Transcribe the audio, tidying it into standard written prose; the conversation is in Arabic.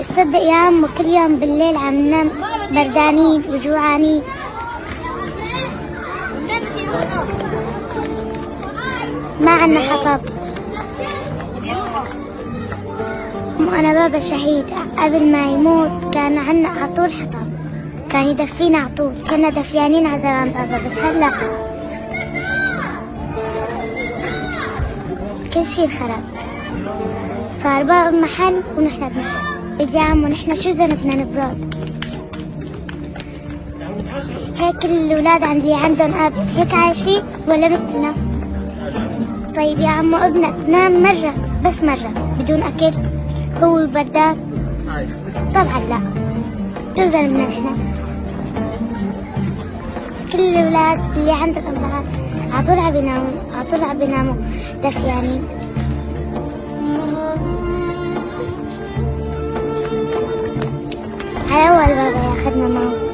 تصدق يا عم كل يوم بالليل عم ننام بردانين وجوعانين. ما عنا حطب. أنا بابا شهيد، قبل ما يموت كان عنا عطول حطب، كان يدفينا عطول، كنا دفيانين على زمان بابا. بس هلا كل شي انخرب، صار بابا بمحل ونحن بمحل. طيب يا عمو نحن شو ذنبنا نبرد؟ هيك الأولاد عندي عندهم أب هيك عايشين ولا مثلنا؟ طيب يا عمو ابنك نام مرة بس مرة بدون أكل هو بردان؟ طبعا لا. شو ذنبنا نحن؟ كل الأولاد اللي عندهم أمهات عطول عم بيناموا دفيانين. على أول بابا ياخدنا معه.